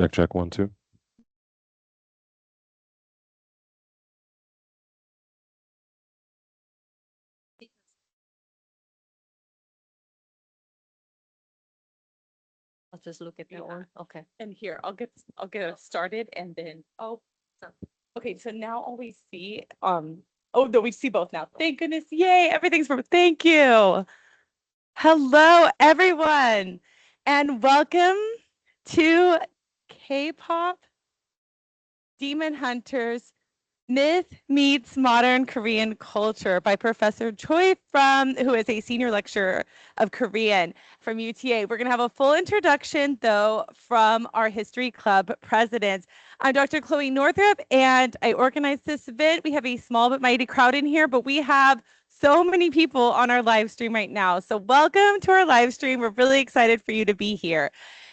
Check, 1, 2. I'll just look at that Yeah. one. Okay. And here, I'll get us started and then, okay, so now all we see, oh, no, we see both now. Thank goodness. Yay, everything's from, thank you. Hello, everyone, and welcome to K-pop Demon Hunters Myth Meets Modern Korean Culture by Professor Choi who is a senior lecturer of Korean from UTA. We're going to have a full introduction, though, from our History Club presidents. I'm Dr. Chloe Northrup, and I organized this event. We have a small but mighty crowd in here, but we have so many people on our live stream right now. So welcome to our live stream. We're really excited for you to be here.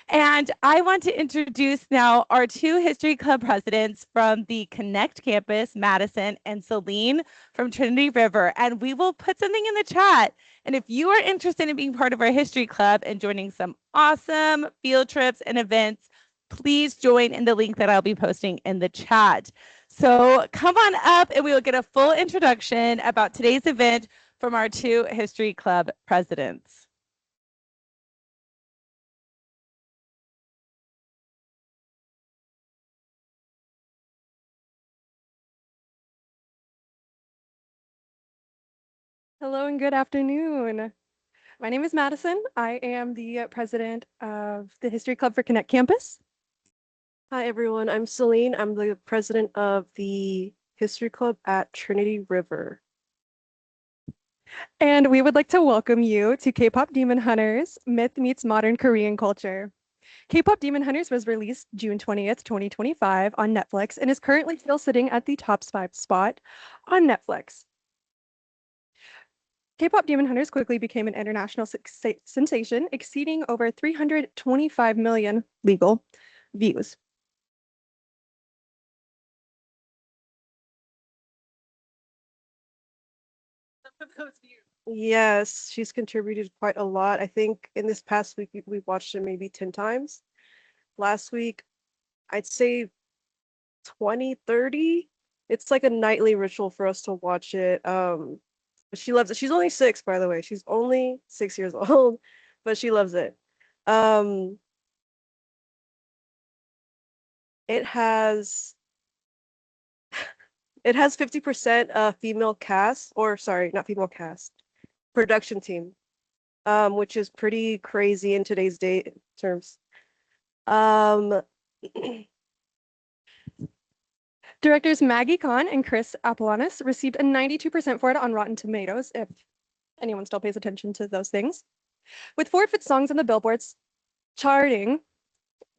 And I want to introduce now our two History Club presidents from the Connect campus, Madison and Celine from Trinity River. And we will put something in the chat. And if you are interested in being part of our History Club and joining some awesome field trips and events, please join in the link that I'll be posting in the chat. So come on up and we will get a full introduction about today's event from our two History Club presidents. Hello and good afternoon. My name is Madison. I am the president of the History Club for Connect Campus. Hi, everyone. I'm Celine. I'm the president of the History Club at Trinity River. And we would like to welcome you to K-pop Demon Hunters, Myth Meets Modern Korean Culture. K-pop Demon Hunters was released June 20th, 2025 on Netflix and is currently still sitting at the top 5 spot on Netflix. K-pop Demon Hunters quickly became an international sensation, exceeding over 325 million legal views. Yes, she's contributed quite a lot. I think in this past week, we watched it maybe 10 times. Last week, I'd say 20, 30. It's like a nightly ritual for us to watch it. She loves it. She's only 6, by the way. She's only 6 years old, but she loves it. Um, it has 50% female cast, or sorry, not female cast, production team, which is pretty crazy in today's day terms. Directors Maggie Kahn and Chris Apollanis received a 92% for it on Rotten Tomatoes, if anyone still pays attention to those things. With 4 fit songs on the billboards charting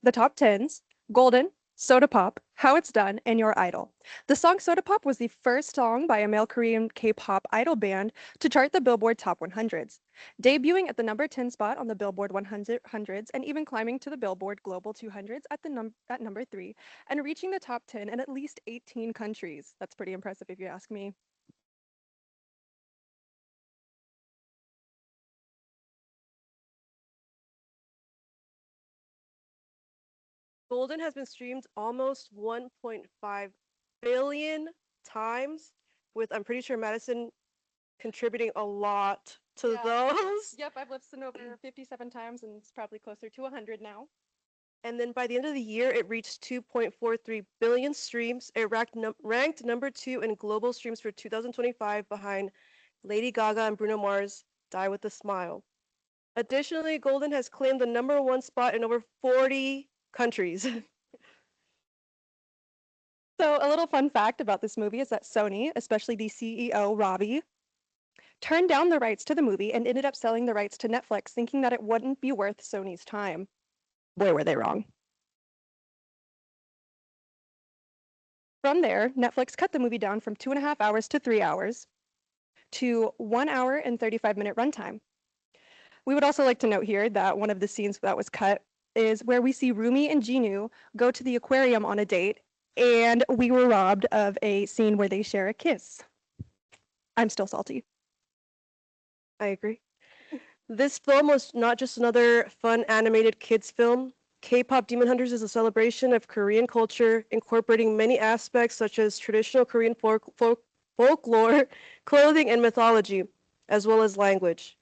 the top 10s, Golden, Soda Pop, How It's Done, and Your Idol. The song Soda Pop was the first song by a male Korean K-pop idol band to chart the Billboard Top 100s, debuting at the number 10 spot on the Billboard 100s and even climbing to the Billboard Global 200s at number 3 and reaching the top 10 in at least 18 countries. That's pretty impressive if you ask me. Golden has been streamed almost 1.5 billion times, with I'm pretty sure Madison contributing a lot to those. Yep, I've listened over 57 times and it's probably closer to 100 now. And then by the end of the year, it reached 2.43 billion streams. It ranked number 2 in global streams for 2025 behind Lady Gaga and Bruno Mars' Die with a Smile. Additionally, Golden has claimed the number 1 spot in over 40 countries. So a little fun fact about this movie is that Sony, especially the CEO Robbie, turned down the rights to the movie and ended up selling the rights to Netflix, thinking that it wouldn't be worth Sony's time. Boy, were they wrong. From there, Netflix cut the movie down from 2.5 hours to 3 hours to 1 hour and 35-minute runtime. We would also like to note here that one of the scenes that was cut is where we see Rumi and Jinu go to the aquarium on a date, and we were robbed of a scene where they share a kiss. I'm still salty. I agree. This film was not just another fun animated kids film. K-pop Demon Hunters is a celebration of Korean culture, incorporating many aspects such as traditional Korean folklore, clothing, and mythology, as well as language.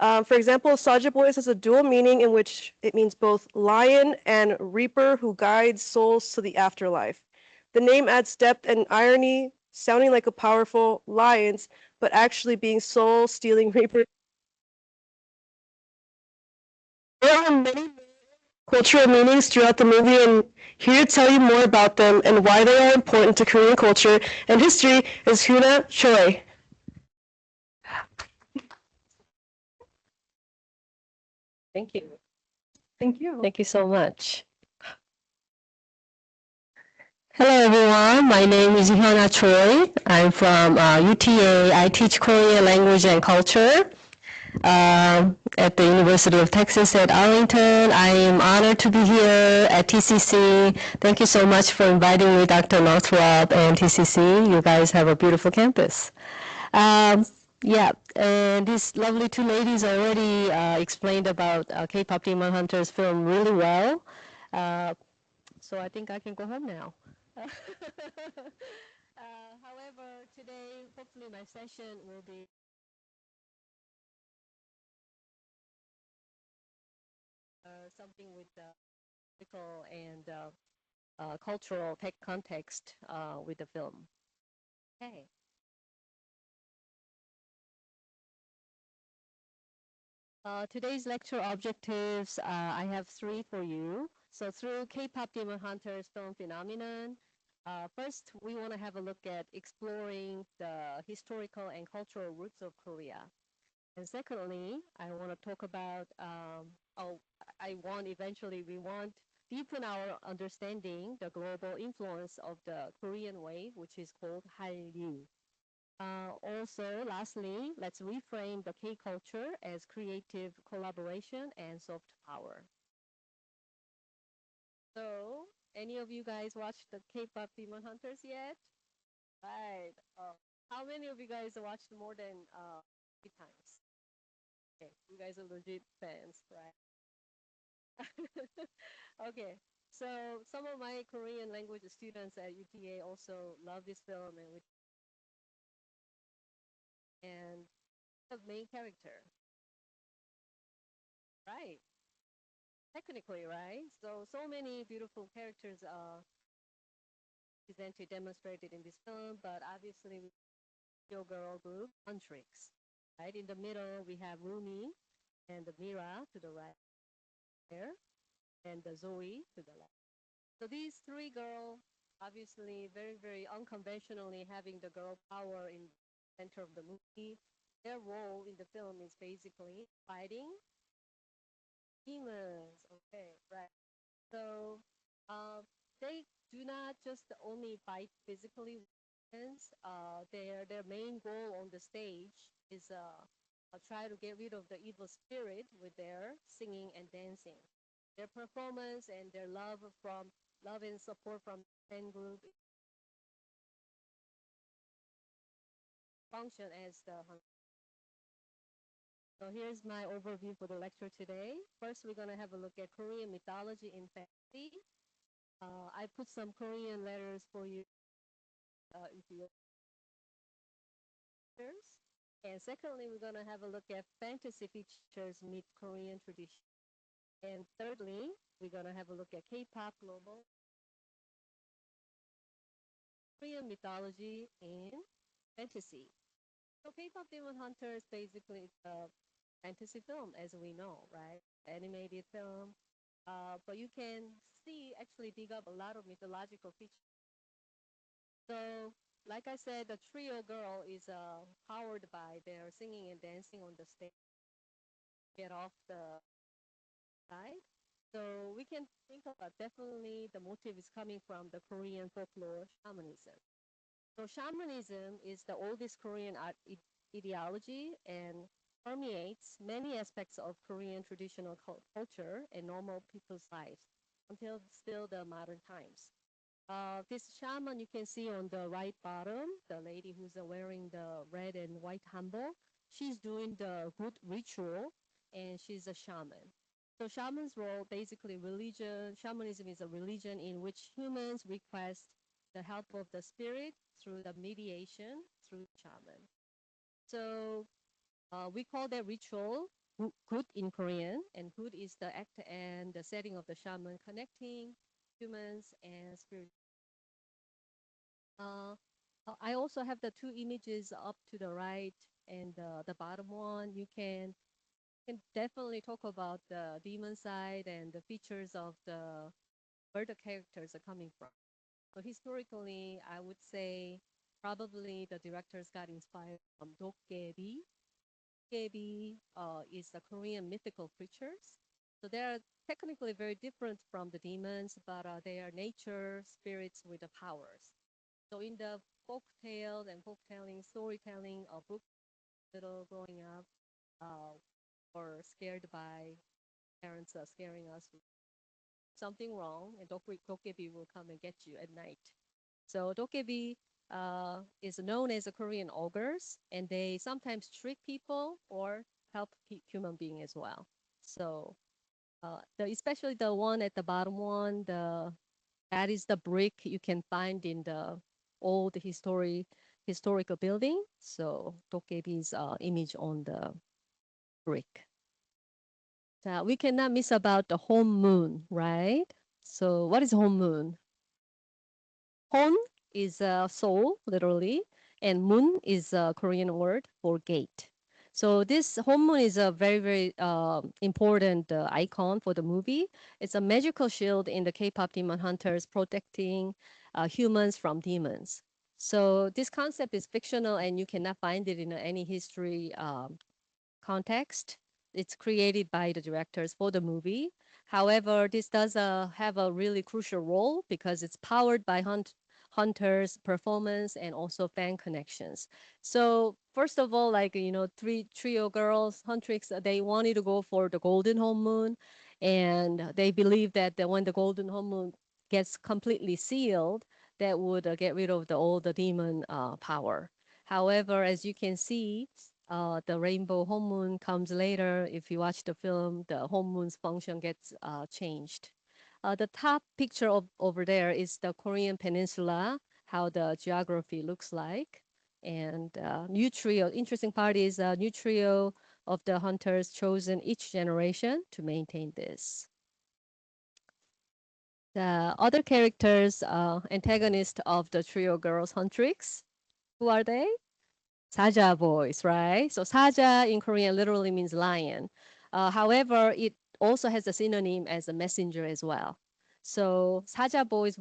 For example, Saja Boys has a dual meaning in which it means both lion and reaper who guides souls to the afterlife. The name adds depth and irony, sounding like a powerful lions, but actually being soul-stealing reapers. There are many cultural meanings throughout the movie, and here to tell you more about them and why they are important to Korean culture and history is Huna Choi. Thank you. Thank you. Thank you so much. Hello, everyone. My name is Hyuna Choi. I'm from UTA. I teach Korean language and culture at the University of Texas at Arlington. I am honored to be here at TCC. Thank you so much for inviting me, Dr. Northrop and TCC. You guys have a beautiful campus. Yeah, and these lovely two ladies already explained about K-pop Demon Hunters film really well. So I think I can go home now. However, today, hopefully my session will be something with political and cultural context with the film. Okay. Today's lecture objectives, I have three for you. So through K-pop Demon Hunters film phenomenon, first we want to have a look at exploring the historical and cultural roots of Korea. And secondly, I want to talk about, we want deepen our understanding the global influence of the Korean wave, which is called Hallyu. Also, lastly, let's reframe the K-culture as creative collaboration and soft power. So, any of you guys watched the K-pop Demon Hunters yet? Right. How many of you guys watched more than 3 times? Okay, you guys are legit fans, right? Okay, so some of my Korean language students at UTA also love this film, and the main character, right? Technically, right? So many beautiful characters are presented, demonstrated in this film, but obviously, your girl group, Huntrix, right? In the middle, we have Rumi and the Mira to the right there, and the Zoe to the left. So these three girls, obviously, very, very unconventionally having the girl power in the center of the movie. Their role in the film is basically fighting demons. Okay, right. So they do not just only fight physically with demons. Their main goal on the stage is try to get rid of the evil spirit with their singing and dancing. Their performance and their love and support from the fan group function as the. So here's my overview for the lecture today. First, we're going to have a look at Korean mythology in fantasy. I put some Korean letters for you into your pictures. And secondly, we're going to have a look at fantasy features meet Korean tradition. And thirdly, we're going to have a look at K-pop global Korean mythology in fantasy. So K-pop Demon Hunters basically is a fantasy film, as we know, right? Animated film. But you can actually dig up a lot of mythological features. So, like I said, the trio girl is powered by their singing and dancing on the stage. Get off the side. So we can think about definitely the motive is coming from the Korean folklore shamanism. So shamanism is the oldest Korean ideology and permeates many aspects of Korean traditional culture and normal people's lives until still the modern times. This shaman you can see on the right bottom, the lady who's wearing the red and white hanbok, she's doing the good ritual and she's a shaman. So shaman's role, basically religion, shamanism is a religion in which humans request the help of the spirit through the mediation through shaman. So we call that ritual gut in Korean, and gut is the act and the setting of the shaman connecting humans and spirit. Uh, I also have the two images up to the right and the bottom one. You can definitely talk about the demon side and the features of where the characters are coming from. So historically, I would say probably the directors got inspired from Dokkaebi. Dokkaebi is the Korean mythical creatures. So they are technically very different from the demons, but they are nature spirits with the powers. So in the folk tales and folktelling, storytelling, book little growing up, uh, or scared by parents scaring us with something wrong, and Dokkaebi will come and get you at night. So Dokkaebi is known as a Korean ogres, and they sometimes trick people or help human being as well. So especially the one at the bottom one, that is the brick you can find in the old historical building. So Dokkaebi's image on the brick. We cannot miss about the home moon, right? So what is home moon? Hon is soul, literally, and moon is a Korean word for gate. So this home moon is a very, very important icon for the movie. It's a magical shield in the K-pop demon hunters protecting humans from demons. So this concept is fictional and you cannot find it in any history context. It's created by the directors for the movie. However, this does have a really crucial role because it's powered by hunters' performance and also fan connections. So first of all, like three trio girls, Huntrix, they wanted to go for the golden home moon, and they believe that when the golden home moon gets completely sealed, that would get rid of all the demon power. However, as you can see, the rainbow home moon comes later. If you watch the film, the home moon's function gets changed. The top picture over there is the Korean peninsula, how the geography looks like. And new trio, interesting part is new trio of the hunters chosen each generation to maintain this. The other characters, antagonist of the trio girls, Huntrix, who are they? Saja boys, right? So Saja in Korean literally means lion. However, it also has a synonym as a messenger as well. So Saja boys,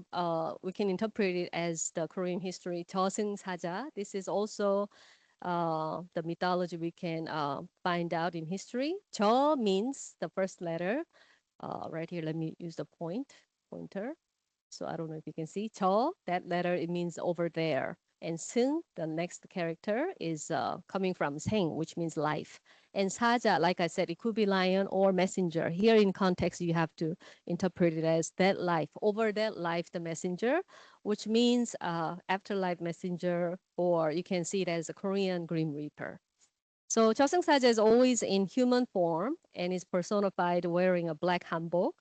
we can interpret it as the Korean history 저승 사자. This is also the mythology we can find out in history. 저 means the first letter. Right here, let me use the pointer. So I don't know if you can see 저, that letter, it means over there. And 승, the next character, is coming from 생, which means life. And 사자, like I said, it could be lion or messenger. Here in context, you have to interpret it as that life. Over that life, the messenger, which means afterlife messenger, or you can see it as a Korean Grim Reaper. So 저승사자 is always in human form and is personified wearing a black hanbok.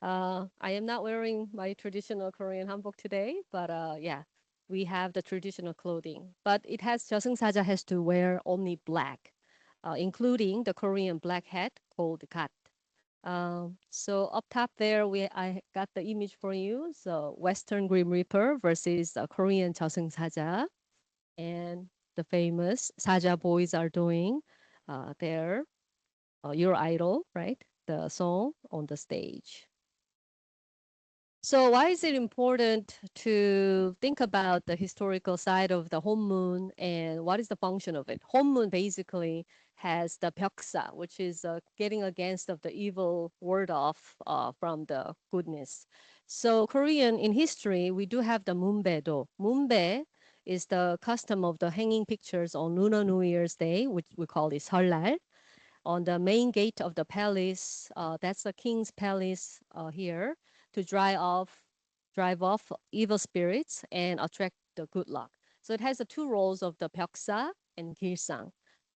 I am not wearing my traditional Korean hanbok today, but yeah, we have the traditional clothing. But it has 저승사자 has to wear only black, including the Korean black hat called gat. So up top there, I got the image for you. So Western Grim Reaper versus Korean 저승사자, and the famous Saja boys are doing their Your Idol, right? The song on the stage. So why is it important to think about the historical side of the home moon and what is the function of it? Home moon basically has the 벽사, which is getting against of the evil word off from the goodness. So Korean in history, we do have the 문배도. 문배 is the custom of the hanging pictures on Lunar New Year's Day, which we call it 설날. On the main gate of the palace, that's the king's palace here, to drive off evil spirits and attract the good luck. So it has the two roles of the 벽사 and 길상,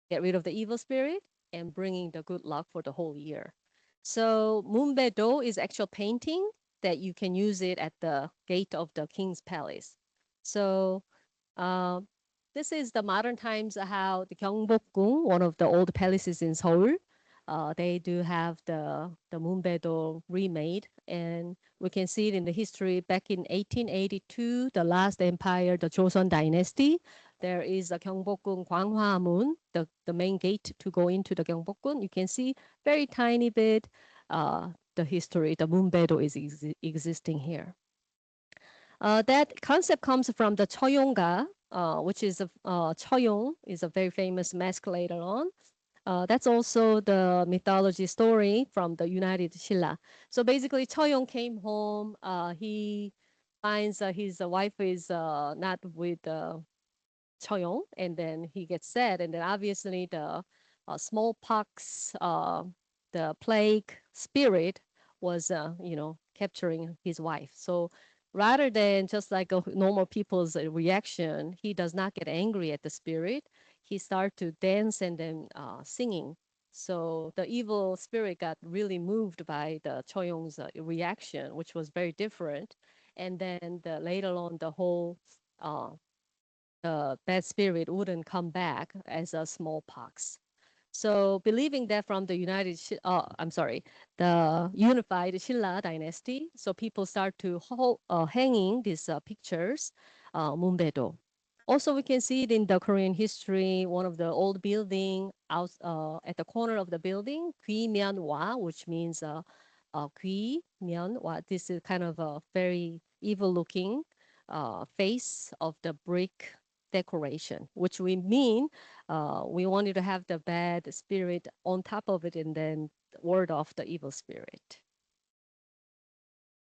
get rid of the evil spirit and bringing the good luck for the whole year. So Mumbedo is actual painting that you can use it at the gate of the king's palace. So uh, this is the modern times how the Gyeongbokgung, one of the old palaces in Seoul, they do have the Mumbedo remade, and we can see it in the history back in 1882, the last empire, the Joseon dynasty. There is a Gyeongbokgung Gwanghwamun, the main gate to go into the Gyeongbokgung. You can see very tiny bit the history. The Mumbedo is existing here. That concept comes from the Choyongga, which is Choyong is a very famous mask later on. That's also the mythology story from the United Shilla. So basically, Choyong came home. He finds his wife is not with Choyong, and then he gets sad. And then obviously the smallpox, the plague spirit was, capturing his wife. So rather than just like a normal people's reaction, he does not get angry at the spirit. He starts to dance and then singing. So the evil spirit got really moved by the Choyong's reaction, which was very different. And then later on, the whole uh, the bad spirit wouldn't come back as a smallpox. So believing that from the the unified Shilla dynasty, so people start to hanging these pictures, Mumbedo. Also, we can see it in the Korean history, one of the old building out at the corner of the building, Gwimyeonwa, which means Gwimyeonwa. This is kind of a very evil looking face of the brick decoration, which we mean we wanted to have the bad spirit on top of it and then ward off the evil spirit.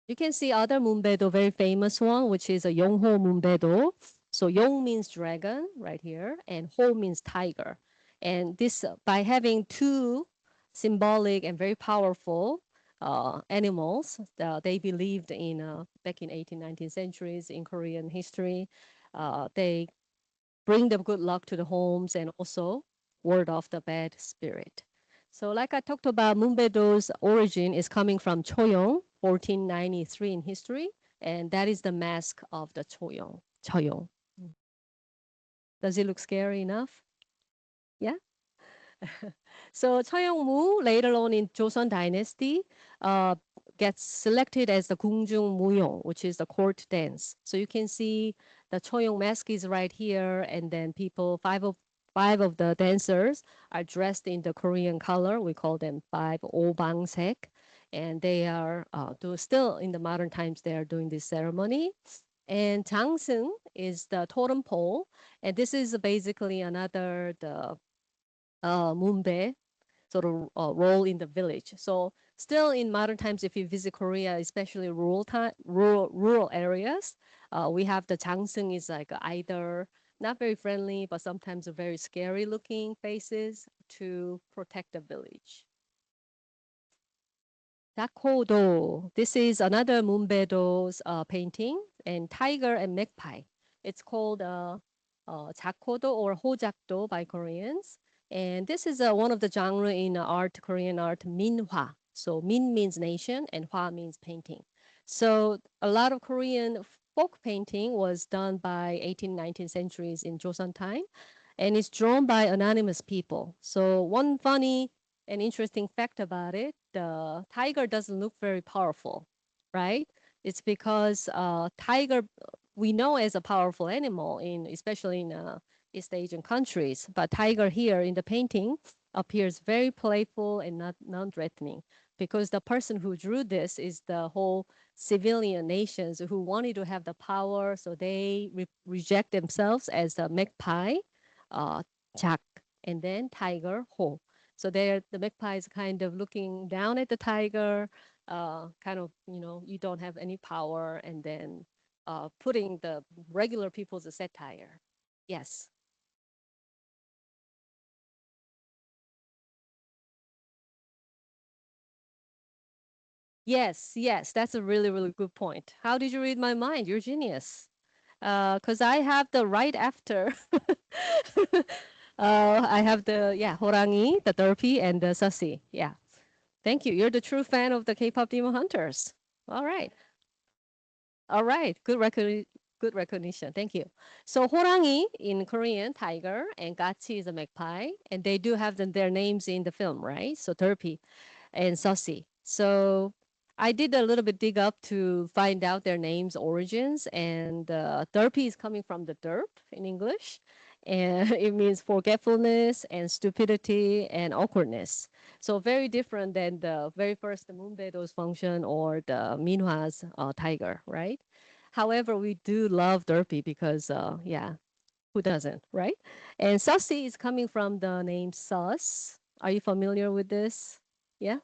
You can see other Mumbedo, very famous one, which is a Yongho Mumbedo. So Yong means dragon right here, and Ho means tiger. And this, by having two symbolic and very powerful animals, they believed in back in 18th, 19th centuries in Korean history. They bring the good luck to the homes and also ward off the bad spirit. So like I talked about, Mumbedo's origin is coming from Choyong, 1493 in history, and that is the mask of the Choyong. Does it look scary enough? Yeah? So Choyongmu later on in Joseon Dynasty uh, gets selected as the Gungjung Muyong, which is the court dance. So you can see the Choyong mask is right here, and then five of the dancers are dressed in the Korean color. We call them five Obangsek, and they are still in the modern times. They are doing this ceremony. And Jangseung is the totem pole, and this is basically another the Mumbe sort of role in the village. So still in modern times, if you visit Korea, especially rural areas, we have the Jangseung is like either not very friendly, but sometimes very scary looking faces to protect the village. Dakodo. This is another Mumbedo's painting, and tiger and magpie. It's called Jakodo or Hojakdo by Koreans. And this is one of the genre in art, Korean art, Minhwa. So Min means nation and Hwa means painting. So a lot of Korean folk painting was done by 18th, 19th centuries in Joseon time, and it's drawn by anonymous people. So one funny an interesting fact about it, the tiger doesn't look very powerful, right? It's because tiger we know as a powerful animal in especially in East Asian countries, but tiger here in the painting appears very playful and not non-threatening because the person who drew this is the whole civilian nations who wanted to have the power, so they reject themselves as a magpie, Jack, and then tiger, Ho. So the magpie is kind of looking down at the tiger, kind of, you don't have any power, and then putting the regular people as a satire. Yes. Yes, yes, that's a really, really good point. How did you read my mind? You're genius. Because I have the right after. I have the, yeah, horangi, the derpy, and the sasi. Yeah. Thank you. You're the true fan of the K-pop Demon Hunters. All right. All right. Good recognition. Thank you. So 호랑이 in Korean, tiger, and 가치 is a magpie, and they do have their names in the film, right? So Derpy and Sussy. So I did a little bit dig up to find out their names' origins, and Derpy is coming from the derp in English, and it means forgetfulness and stupidity and awkwardness. So very different than the very first Moonbaedo's function or the Minhwa's tiger, right? However, we do love Derpy because, yeah, who doesn't, right? And Sussy is coming from the name Sus. Are you familiar with this? Yeah.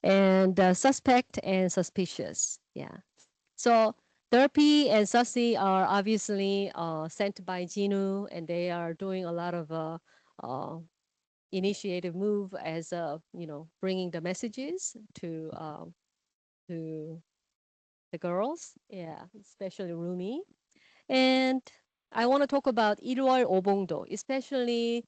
And suspect and suspicious. Yeah. So Derpy and Sussy are obviously sent by Jinu, and they are doing a lot of uh, initiative move as bringing the messages to the girls. Yeah, especially Rumi. And I want to talk about 일월 오봉도, especially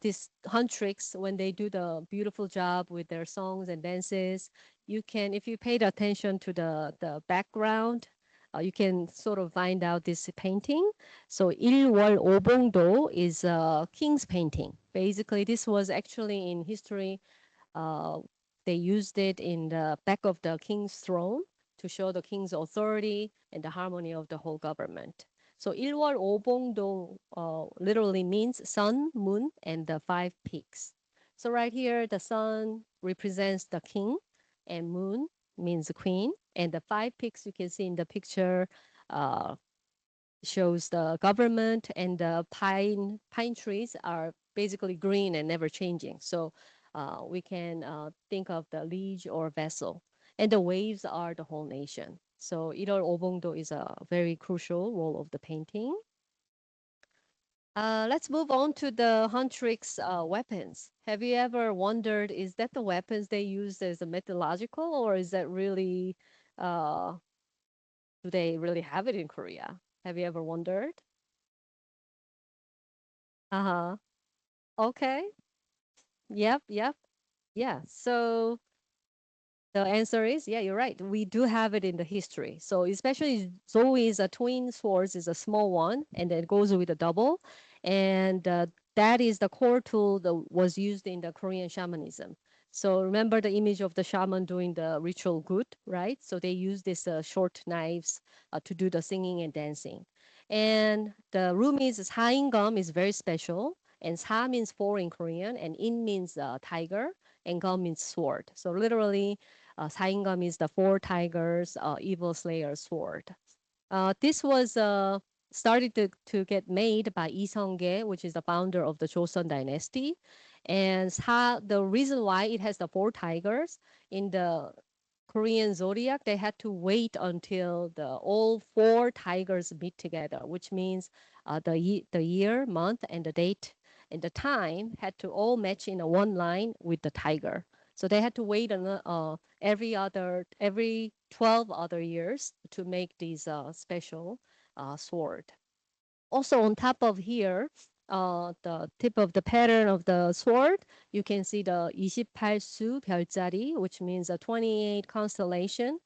these huntrix when they do the beautiful job with their songs and dances. You can, if you paid attention to the background, you can sort of find out this painting. So 일월 오봉도 is a king's painting. Basically, this was actually in history. Uh, they used it in the back of the king's throne to show the king's authority and the harmony of the whole government. So 일월 오봉도 literally means sun, moon, and the five peaks. So right here, the sun represents the king, and moon means the queen, and the five peaks you can see in the picture uh, shows the government, and the pine trees are basically green and never changing. So we can think of the liege or vessel, and the waves are the whole nation. So 1월 오봉도 is a very crucial role of the painting. Let's move on to the Huntrix weapons. Have you ever wondered, is that the weapons they use as a mythological, or is that really, uh, do they really have it in Korea? Have you ever wondered? Uh-huh. Okay. Yep, yep. Yeah. So the answer is, yeah, you're right. We do have it in the history. So especially Zoe's a twin swords is a small one, and then it goes with a double, and that is the core tool that was used in the Korean shamanism. So remember the image of the shaman doing the ritual good, right? So they use these short knives to do the singing and dancing. And the Rumi's saingam is very special, and sa means four in Korean, and in means tiger, and gum means sword. So literally, Saingam is the four tigers, evil slayer sword. This was started to get made by Lee Seong-ge, which is the founder of the Joseon dynasty. And the reason why it has the four tigers in the Korean zodiac, they had to wait until all four tigers meet together, which means the year, month, and the date and the time had to all match in a one line with the tiger. So they had to wait every 12 other years to make these special sword. Also on top of here, the tip of the pattern of the sword, you can see the 28수 별자리, which means a 28 constellation.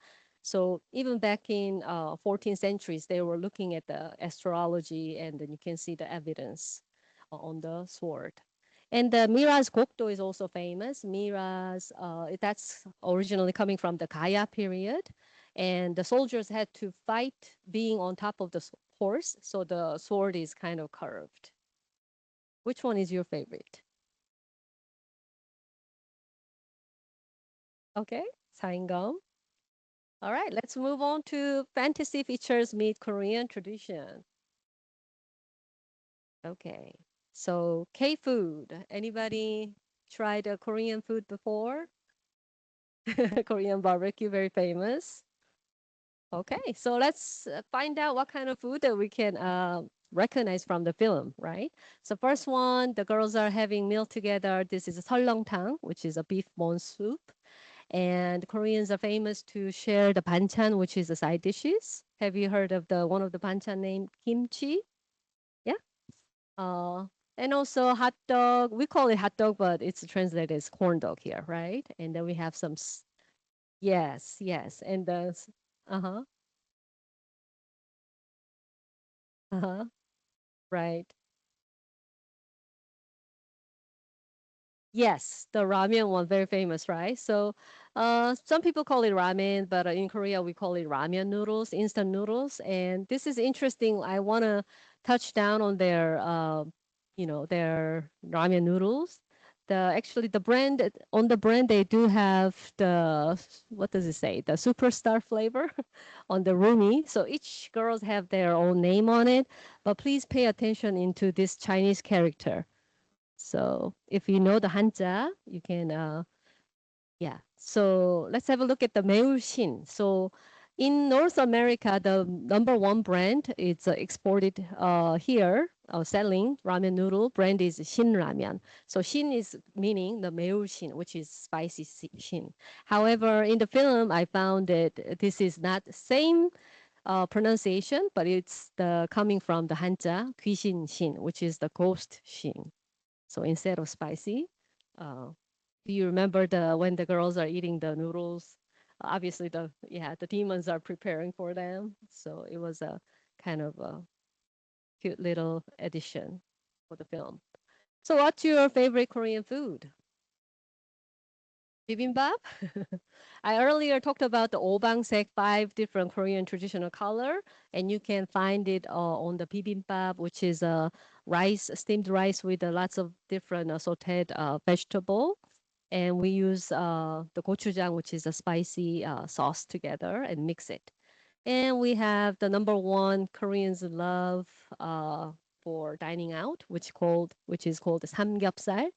So even back in 14th centuries, they were looking at the astrology, and then you can see the evidence on the sword. And the Mira's Gokdo is also famous. Mira's, that's originally coming from the Gaya period. And the soldiers had to fight being on top of the horse, so the sword is kind of curved. Which one is your favorite? Okay, Saingam. All right, let's move on to fantasy features meet Korean tradition. Okay, so K-food. Anybody tried a Korean food before? Korean barbecue, very famous. Okay, so let's find out what kind of food that we can recognize from the film, right? So first one, the girls are having meal together. This is 설렁탕, which is a beef bone soup. And Koreans are famous to share the banchan, which is the side dishes. Have you heard of the one of the banchan named kimchi? Yeah. Uh, And also hot dog. We call it hot dog, but it's translated as corn dog here, right? And then we have some. Yes, yes, and the. Uh huh. Uh huh. Right. Yes, the ramen one, very famous, right? So, some people call it ramen, but in Korea we call it ramen noodles, instant noodles. And this is interesting. I want to touch down on their, their ramen noodles. Actually the brand on the brand they do have what does it say? The superstar flavor on the rumi. So each girls have their own name on it, but please pay attention into this Chinese character. So if you know the Hanja, you can, yeah. So let's have a look at the Meulshin. So in North America, the number one brand is exported here, selling ramen noodle brand is Shin Ramen. So Shin is meaning the Meulshin, which is spicy Shin. However, in the film, I found that this is not the same pronunciation, but it's the coming from the Hanja, 귀신 Shin, which is the ghost Shin. So instead of spicy, uh, do you remember the when the girls are eating the noodles? Obviously, the demons are preparing for them. So it was a kind of a cute little addition for the film. So what's your favorite Korean food? Bibimbap? I earlier talked about the obangsek, 5 different Korean traditional color, and you can find it on the bibimbap, which is rice, steamed rice with lots of different sauteed vegetable. And we use the gochujang, which is a spicy sauce together and mix it. And we have the number one Koreans love for dining out, which is called samgyeopsal,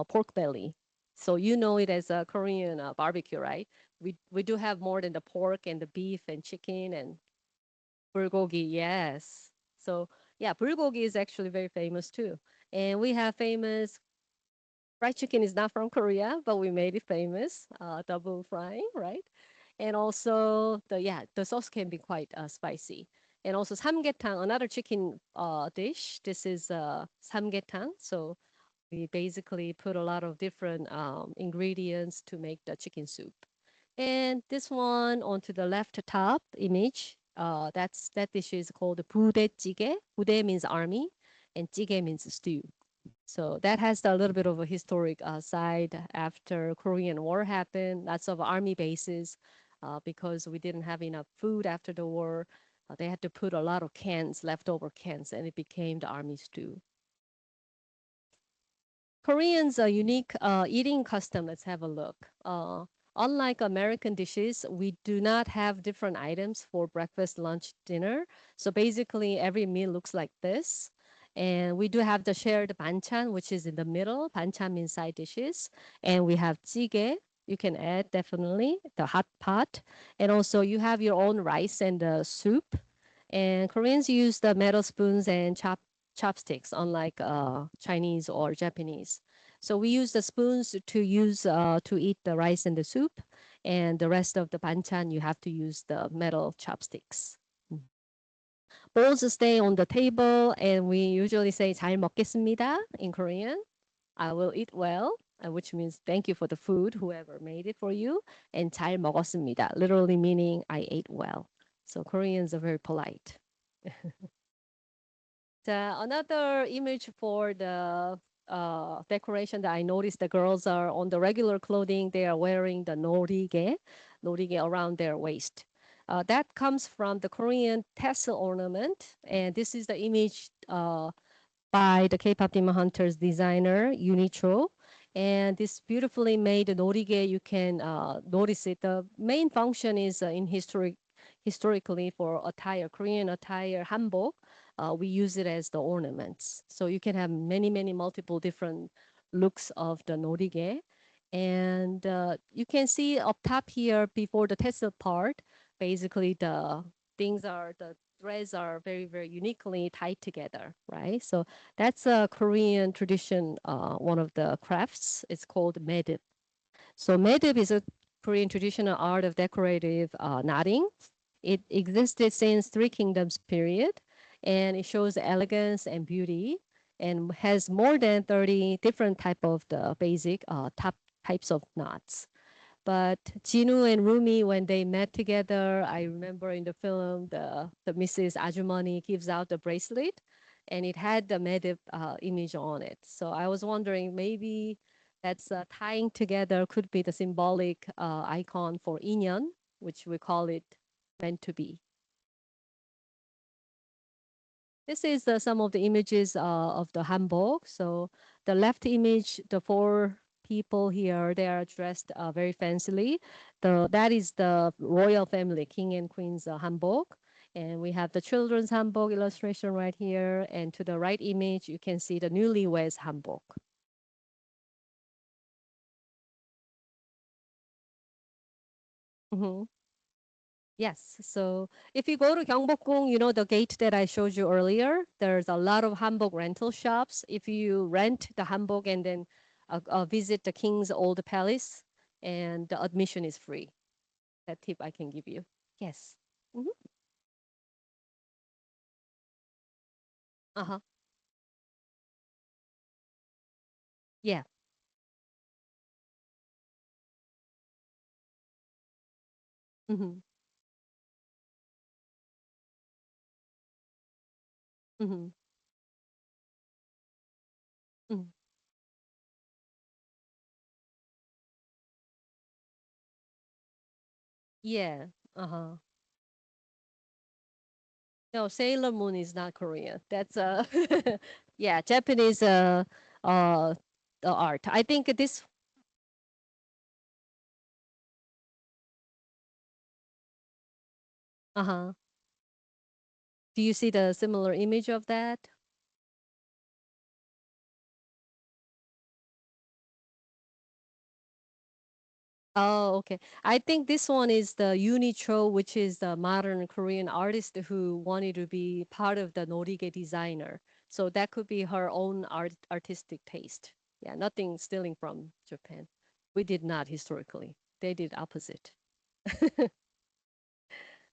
pork belly. So you know it as a Korean barbecue, right? We do have more than the pork and the beef and chicken and bulgogi. Yes. So yeah, bulgogi is actually very famous too. And we have famous fried chicken is not from Korea, but we made it famous. Double frying, right? And also the sauce can be quite spicy. And also samgyetang, another chicken dish. This is samgyetang. So we basically put a lot of different ingredients to make the chicken soup. And this one onto the left top image, that dish is called 부대찌개. 부대 means army, and 찌개 means stew. So that has a little bit of a historic side after Korean War happened. Lots of army bases, because we didn't have enough food after the war. They had to put a lot of cans, leftover cans, and it became the army stew. Koreans' unique eating custom. Let's have a look. Unlike American dishes, we do not have different items for breakfast, lunch, dinner. So basically, every meal looks like this. And we do have the shared banchan, which is in the middle. Banchan means side dishes. And we have jjigae. You can add definitely the hot pot. And also you have your own rice and soup. And Koreans use the metal spoons and chopsticks, unlike Chinese or Japanese. So we use the spoons to eat the rice and the soup, and the rest of the banchan you have to use the metal chopsticks. Bowls stay on the table, and we usually say 잘 먹겠습니다 in Korean. I will eat well, which means thank you for the food, whoever made it for you, and 잘 먹었습니다, literally meaning I ate well. So Koreans are very polite. Another image for the decoration that I noticed the girls are on the regular clothing, they are wearing the norige around their waist. That comes from the Korean tassel ornament, and this is the image by the K-pop Demon Hunters designer Unicho. And this beautifully made norige, you can notice it. The main function is historically for attire, Korean attire, hanbok. We use it as the ornaments. So you can have many multiple different looks of the norige. And you can see up top here before the tassel part, basically the threads are very uniquely tied together, right? So that's a Korean tradition, one of the crafts. It's called medip. So medip is a Korean traditional art of decorative knotting. It existed since Three Kingdoms period, and it shows elegance and beauty. and has more than 30 different type of the basic top types of knots. But Jinu and Rumi, when they met together, I remember in the film, the Mrs. Ajumani gives out the bracelet, and it had the Medip image on it. So I was wondering, maybe that's tying together could be the symbolic icon for inyan, which we call it meant to be. This is some of the images of the hanbok. So the left image, the four people here, they are dressed very fancily. That is the royal family, king and queen's hanbok. And we have the children's hanbok illustration right here. And to the right image, you can see the newlyweds hanbok. Mm-hmm. Yes. So if you go to Gyeongbokgung, you know the gate that I showed you earlier, there's a lot of hanbok rental shops. If you rent the hanbok and then visit the king's old palace, and the admission is free. That tip I can give you. Yes. Hmm. Uh-huh. Yeah. Mm-hmm. Mm-hmm. Hmm. Yeah. Uh-huh. No, Sailor Moon is not Korean. That's yeah, Japanese uh art. I think this uh-huh. Do you see the similar image of that? Oh, okay. I think this one is the Uni Cho, which is the modern Korean artist who wanted to be part of the Norige designer. So that could be her own artistic taste. Yeah, nothing stealing from Japan. We did not historically. They did opposite.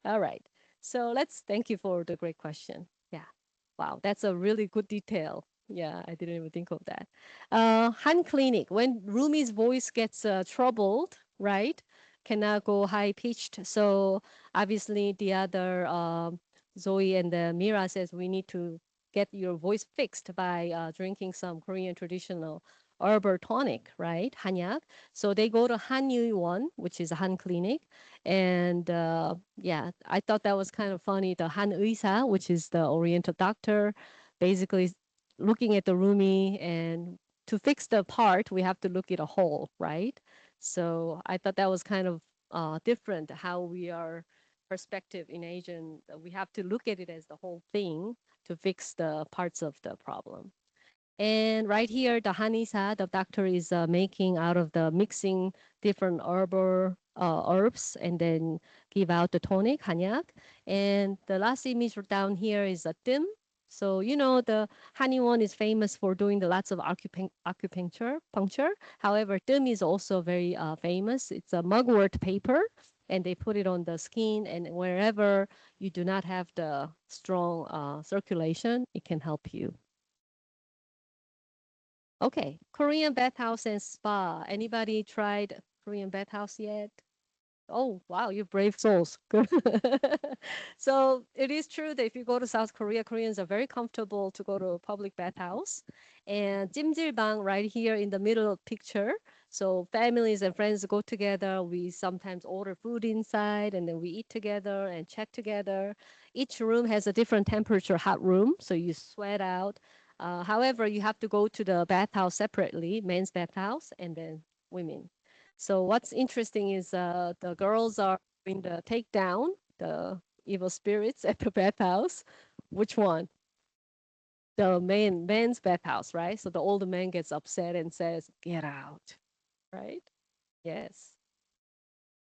All right. So let's thank you for the great question. Yeah. Wow, that's a really good detail. Yeah, I didn't even think of that. Han Clinic, when Rumi's voice gets troubled, right, cannot go high pitched. So obviously the other Zoe and Mira says we need to get your voice fixed by drinking some Korean traditional herbal tonic, right, hanyak. So they go to Han Yu Won, which is a Han Clinic, and yeah, I thought that was kind of funny. The Han Uisa, which is the Oriental doctor, basically looking at the roomie, and to fix the part, we have to look at a whole, right? So I thought that was kind of different how we are perspective in Asian. We have to look at it as the whole thing to fix the parts of the problem. And right here, the hanisa, the doctor is making out of the mixing different herbal herbs and then give out the tonic, hanyak. And the last image down here is a dim. So, you know, the Haniwon is famous for doing the lots of acupuncture, puncture. However, dim is also very famous. It's a mugwort paper, and they put it on the skin, and wherever you do not have the strong circulation, it can help you. Okay, Korean bathhouse and spa. Anybody tried Korean bathhouse yet? Oh, wow, you brave souls. Good. So it is true that if you go to South Korea, Koreans are very comfortable to go to a public bathhouse. And Jimjilbang right here in the middle picture. So families and friends go together. We sometimes order food inside and then we eat together and chat together. Each room has a different temperature hot room, so you sweat out. However, you have to go to the bathhouse separately, men's bathhouse and then women. So what's interesting is the girls are doing the takedown, the evil spirits at the bathhouse. Which one? The man's bathhouse, right? So the older man gets upset and says, "Get out," right? Yes.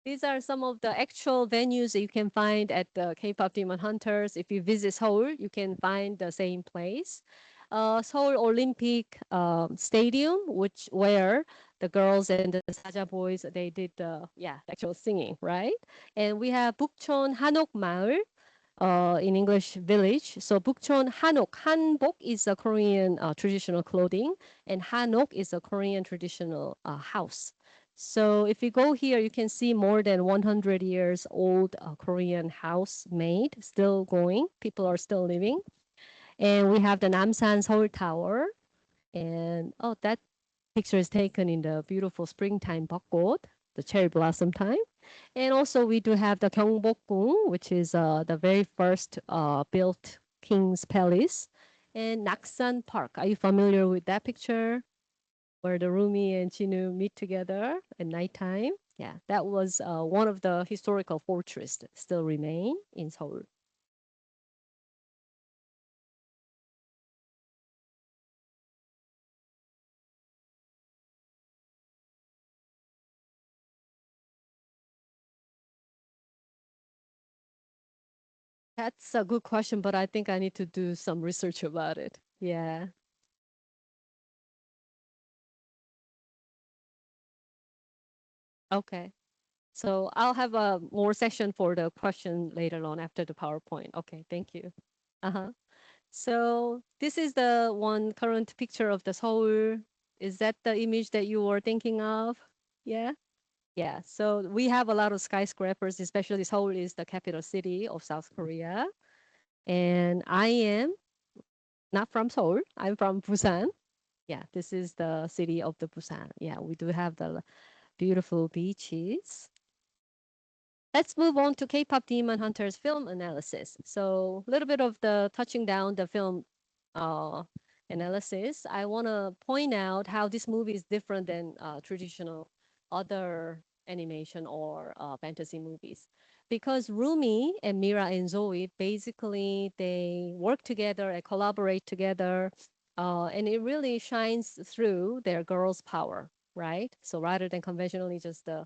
These are some of the actual venues that you can find at the K-pop Demon Hunters. If you visit Seoul, you can find the same place. Seoul Olympic Stadium, which where the girls and the Saja boys they did the actual singing, right? And we have Bukchon Hanok Maul. in English village. So Bukchon Hanok. Hanbok is a Korean traditional clothing, and Hanok is a Korean traditional house. So if you go here, you can see more than 100 years old Korean house made, still going. People are still living. And we have the Namsan Seoul Tower. And oh, that picture is taken in the beautiful springtime 벚꽃, the cherry blossom time. And also we do have the Gyeongbokgung, which is the very first built king's palace, and Naksan Park. Are you familiar with that picture where the Rumi and Chinu meet together at nighttime? Yeah, that was one of the historical fortresses that still remain in Seoul. That's a good question, but I think I need to do some research about it. Yeah. Okay. So I'll have a more session for the question later on after the PowerPoint. Okay, thank you. Uh-huh. So this is the one current picture of the Seoul. Is that the image that you were thinking of? Yeah? Yeah. So we have a lot of skyscrapers, especially Seoul is the capital city of South Korea. And I am not from Seoul. I'm from Busan. Yeah, this is the city of the Busan. Yeah, we do have the beautiful beaches. Let's move on to K-pop Demon Hunters film analysis. So a little bit of the touching down the film uh, analysis. I want to point out how this movie is different than traditional other animation or fantasy movies. Because Rumi and Mira and Zoe, basically they work together and collaborate together, and it really shines through their girls' power, right? So rather than conventionally just the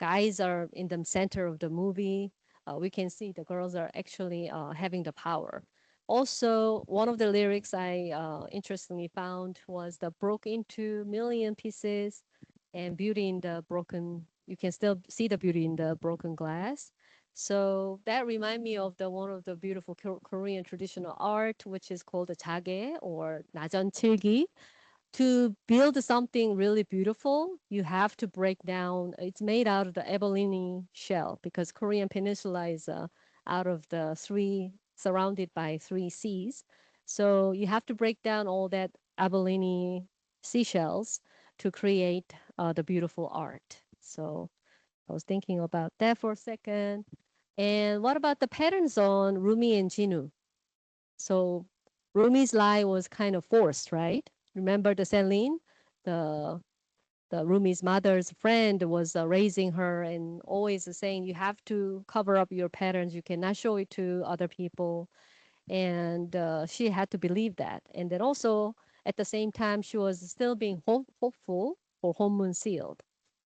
guys are in the center of the movie. We can see the girls are actually having the power. Also, one of the lyrics I interestingly found was the broke into million pieces and beauty in the broken, you can still see the beauty in the broken glass. So that remind me of the one of the beautiful Korean traditional art, which is called the jage or 나전칠기. To build something really beautiful, you have to break down. It's made out of the abalone shell because Korean Peninsula is out of the three, surrounded by three seas. So you have to break down all that abalone seashells to create the beautiful art. So I was thinking about that for a second. And what about the patterns on Rumi and Jinu? So Rumi's lie was kind of forced, right? Remember the Celine, the Rumi's mother's friend was raising her and always saying you have to cover up your patterns. You cannot show it to other people, and she had to believe that. And then also at the same time, she was still being hopeful for Home Moon Sealed.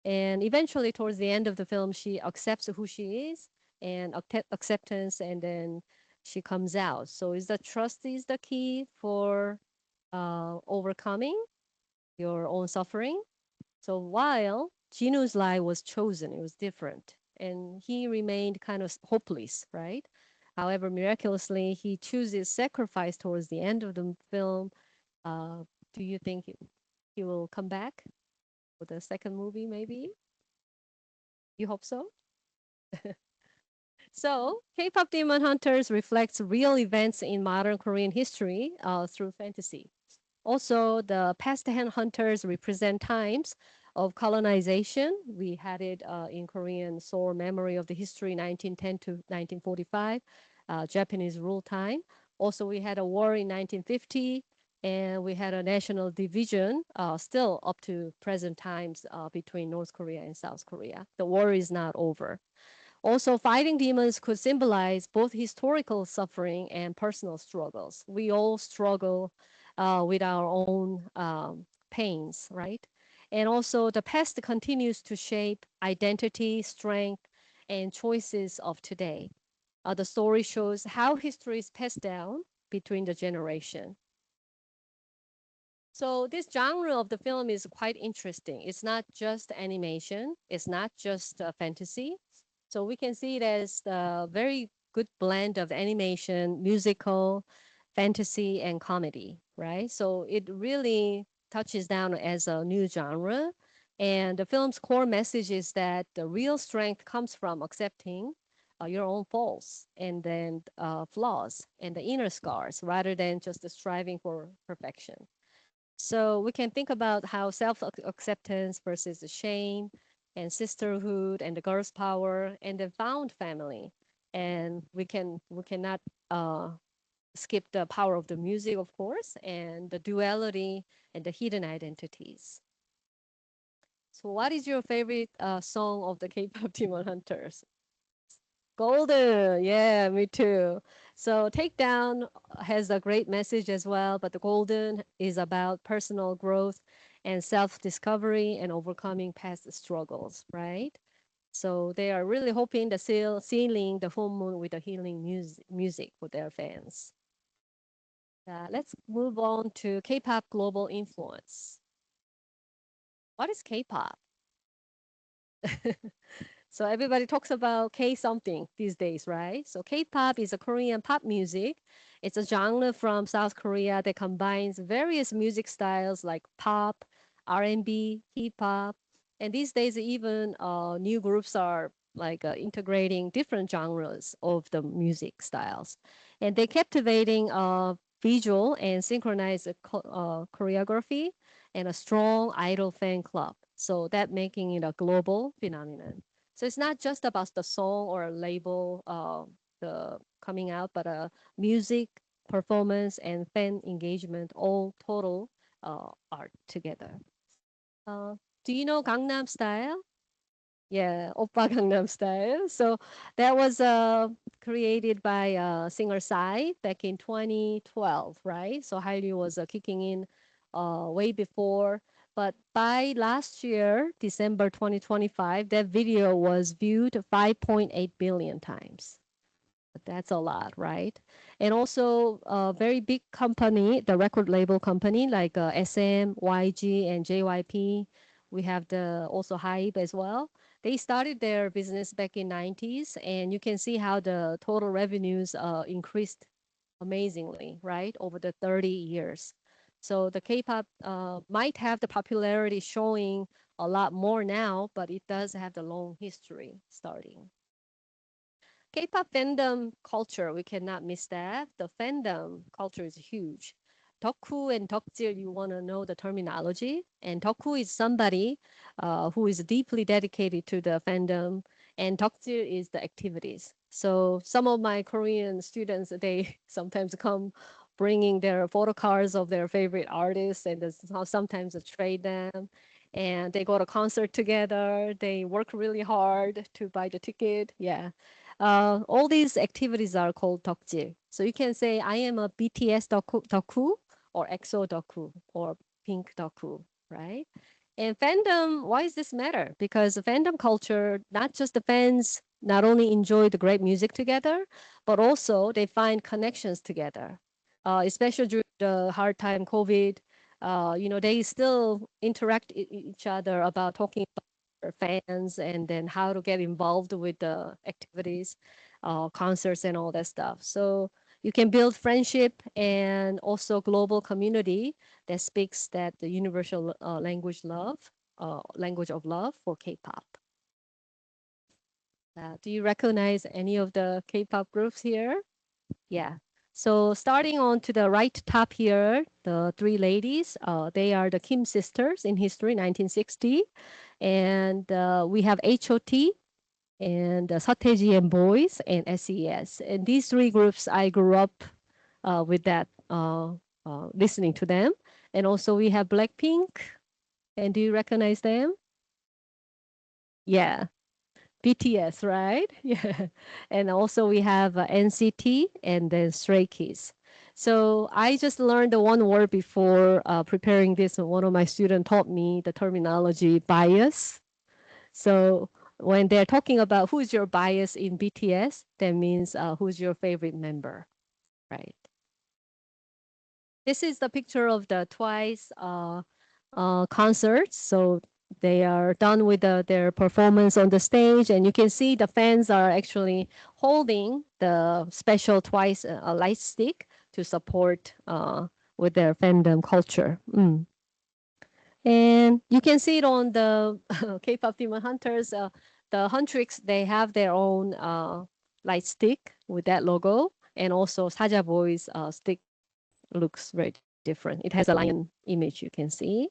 And eventually, towards the end of the film, she accepts who she is and acceptance, and then she comes out. So is the trust is the key for overcoming your own suffering. So while Jinu's life was chosen, it was different, and he remained kind of hopeless, right? However, miraculously, he chooses sacrifice towards the end of the film. Uh, do you think he will come back for the second movie? Maybe you hope so. So, K-pop Demon Hunters reflects real events in modern Korean history through fantasy. Also, the past hand hunters represent times of colonization. We had it in Korean Seoul Memory of the History 1910 to 1945, Japanese rule time. Also, we had a war in 1950, and we had a national division still up to present times between North Korea and South Korea. The war is not over. Also, fighting demons could symbolize both historical suffering and personal struggles. We all struggle with our own pains, right? And also, the past continues to shape identity, strength, and choices of today. The story shows how history is passed down between the generation. So this genre of the film is quite interesting. It's not just animation. It's not just fantasy. So we can see it as very good blend of animation, musical, fantasy, and comedy, right? So it really touches down as a new genre. And the film's core message is that the real strength comes from accepting your own faults and then flaws and the inner scars rather than just striving for perfection. So we can think about how self-acceptance versus the shame and sisterhood and the girl's power and the found family. And we cannot uh, skip the power of the music, of course, and the duality and the hidden identities. So what is your favorite song of the K-pop Demon Hunters? Golden, yeah, me too. So Takedown has a great message as well, but the Golden is about personal growth and self-discovery and overcoming past struggles, right? So they are really hoping the sealing the full moon with the healing music for their fans. Let's move on to K-pop global influence. What is K-pop? So everybody talks about K something these days, right? So K-pop is a Korean pop music. It's a genre from South Korea that combines various music styles like pop, R&B, hip hop, and these days even new groups are like integrating different genres of the music styles, and they captivating visual and synchronized choreography and a strong idol fan club. So that making it a global phenomenon. So it's not just about the song or a label, the coming out, but music, performance, and fan engagement all total art together. Uh, do you know Gangnam Style? Yeah, Oppa Gangnam Style. So that was created by singer Psy back in 2012, right? So Hallyu was kicking in way before. But by last year, December 2025, that video was viewed 5.8 billion times. That's a lot, right? And also a very big company, the record label company like SM, YG, and JYP. We have the also Hype as well. They started their business back in 90s, and you can see how the total revenues increased amazingly, right, over the 30 years. So the K-pop might have the popularity showing a lot more now, but it does have the long history starting. K-pop fandom culture, we cannot miss that. The fandom culture is huge. 덕후 and 덕질, you want to know the terminology. And 덕후 is somebody who is deeply dedicated to the fandom, and 덕질 is the activities. So some of my Korean students, they sometimes come bringing their photo cards of their favorite artists, and sometimes trade them. And they go to concert together. They work really hard to buy the ticket. Yeah, all these activities are called 덕질. So you can say, I am a BTS 덕후 or EXO 덕후 or Pink 덕후, right? And fandom, why does this matter? Because the fandom culture, not just the fans not only enjoy the great music together, but also they find connections together. Especially during the hard time COVID, they still interact each other about talking fans and then how to get involved with the activities, concerts and all that stuff. So you can build friendship and also global community that speaks that the universal language of love for K-pop. Do you recognize any of the K-pop groups here? Yeah. So starting on to the right top here, the three ladies, they are the Kim sisters in history, 1960. And we have HOT and Sateji and Boys and SES. And these three groups, I grew up with that, listening to them. And also we have Blackpink. And do you recognize them? Yeah. BTS, right? Yeah. And also we have NCT and then Stray Kids. So I just learned the one word before preparing this. One of my students taught me the terminology bias. So when they're talking about who's your bias in BTS, that means who's your favorite member, right? This is the picture of the Twice concerts. So they are done with their performance on the stage, and you can see the fans are actually holding the special twice a light stick to support with their fandom culture. And you can see it on the K-pop Demon Hunters. The Huntrix, they have their own light stick with that logo, and also Saja Boy's stick looks very different. It has a lion image you can see.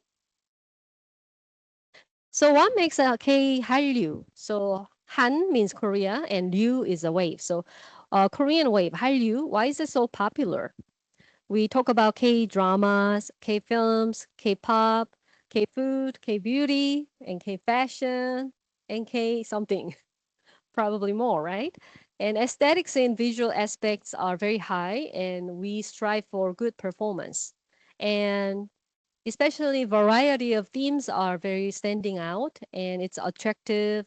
So what makes a K Hallyu? So Han means Korea and Ryu is a wave. So Korean wave, Hallyu, why is it so popular? We talk about K dramas, K films, K pop, K food, K beauty, and K fashion, and K something, probably more, right? And aesthetics and visual aspects are very high, and we strive for good performance. And especially variety of themes are very standing out, and it's attractive,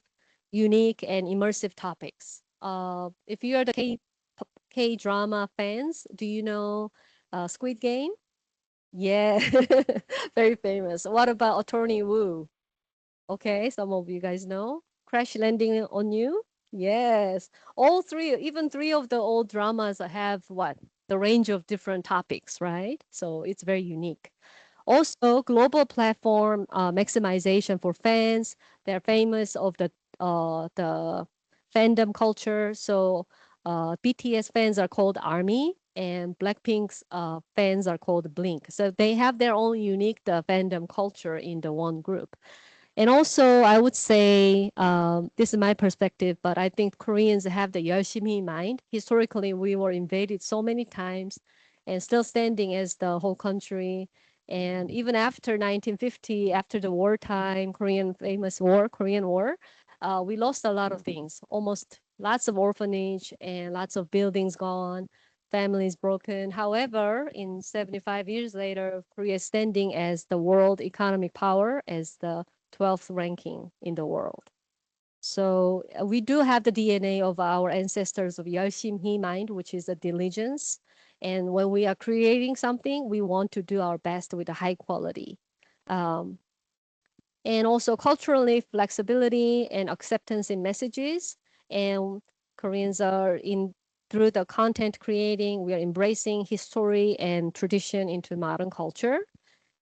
unique, and immersive topics. If you are the K drama fans, do you know Squid Game? Yeah, very famous. What about Attorney Woo? Okay, some of you guys know. Crash Landing on You? Yes. All three, even three of the old dramas have what? The range of different topics, right? So it's very unique. Also, global platform maximization for fans. They're famous of the fandom culture. So BTS fans are called ARMY, and Blackpink's fans are called Blink. So they have their own unique fandom culture in the one group. And also, I would say this is my perspective, but I think Koreans have the 열심히 mind. Historically, we were invaded so many times, and still standing as the whole country. And even after 1950, after the wartime, Korean famous war, Korean War, we lost a lot of things. Almost lots of orphanage and lots of buildings gone, families broken. However, in 75 years later, Korea is standing as the world economic power, as the 12th ranking in the world. So we do have the DNA of our ancestors of 열심히 mind, which is a diligence. And when we are creating something, we want to do our best with a high quality. Um, and also culturally flexibility and acceptance in messages. And Koreans are in through the content creating, we are embracing history and tradition into modern culture.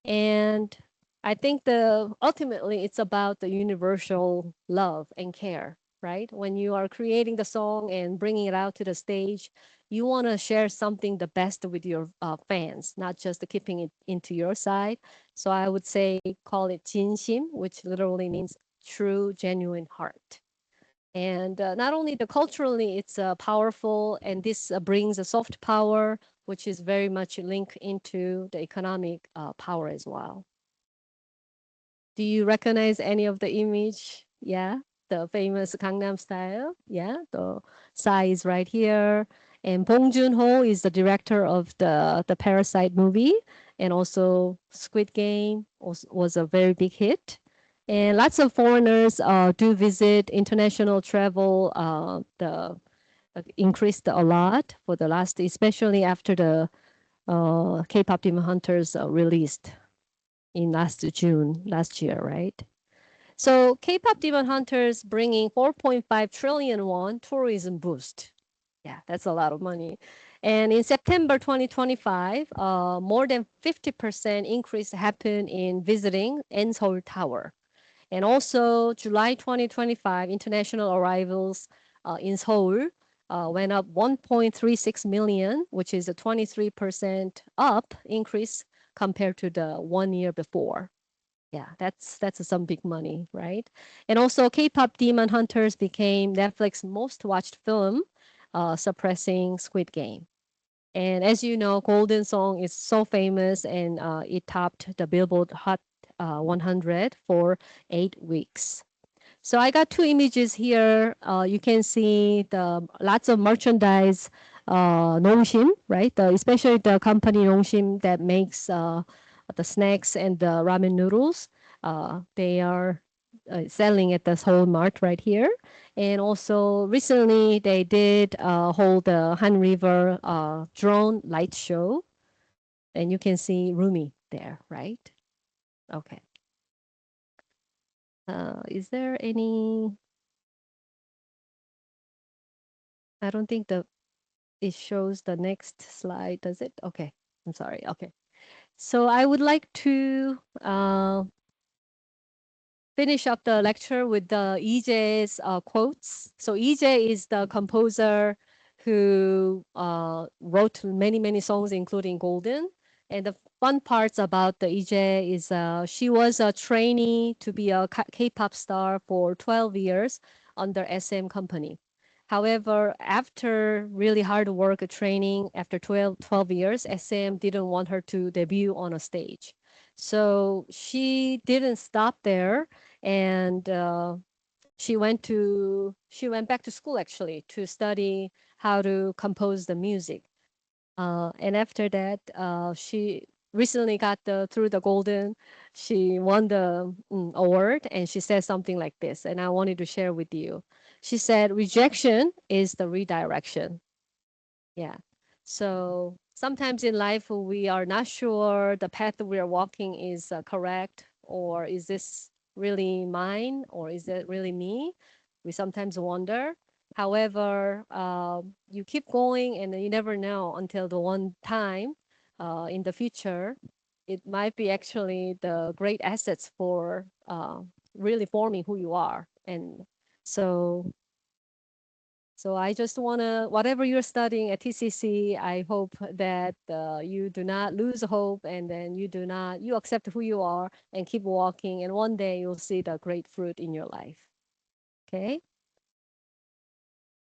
And I think the ultimately it's about the universal love and care, right? When you are creating the song and bringing it out to the stage, you want to share something the best with your fans, not just keeping it into your side. So I would say call it 진심, which literally means true, genuine heart. And not only the culturally, it's powerful, and this brings a soft power, which is very much linked into the economic power as well. Do you recognize any of the image? Yeah, the famous Gangnam Style. Yeah, the Psy is right here. And Bong Joon-ho is the director of the Parasite movie, and also Squid Game was a very big hit. And lots of foreigners do visit international travel. The increased a lot for the last, especially after the K-pop Demon Hunters released in last June last year, right? So K-pop Demon Hunters bringing 4.5 trillion won tourism boost. Yeah, that's a lot of money. And in September 2025, more than 50% increase happened in visiting in Seoul Tower. And also July 2025, international arrivals in Seoul went up 1.36 million, which is a 23% up increase compared to the 1 year before. Yeah, that's some big money, right? And also K-pop Demon Hunters became Netflix most watched film, suppressing Squid Game. And as you know, Golden Song is so famous, and it topped the Billboard Hot 100 for 8 weeks. So I got two images here. You can see the lots of merchandise, Nongshim, right? Especially the company Nongshim that makes the snacks and the ramen noodles. They are selling at the Seoul Mart right here. And also recently they did hold the Han River drone light show. And you can see Rumi there, right? Okay. Is there any? I don't think it shows the next slide, does it? Okay, I'm sorry. Okay, so I would like to finish up the lecture with the EJ's quotes. So EJ is the composer who wrote many songs, including Golden. And the fun parts about the EJ is she was a trainee to be a K-pop star for 12 years under SM Company. However, after really hard work training, after 12 years, SM didn't want her to debut on a stage. So she didn't stop there, and she went back to school actually to study how to compose the music. And after that, she recently got through the Golden. She won the award, and she said something like this, and I wanted to share with you. She said, "Rejection is the redirection." Yeah. So sometimes in life, we are not sure the path we are walking is correct, or is this really mine, or is it really me? We sometimes wonder. However, you keep going and you never know until the one time in the future, it might be actually the great assets for really forming who you are. And so so I just want to, whatever you're studying at TCC, I hope that you do not lose hope, and then you accept who you are and keep walking. And one day you'll see the great fruit in your life. Okay.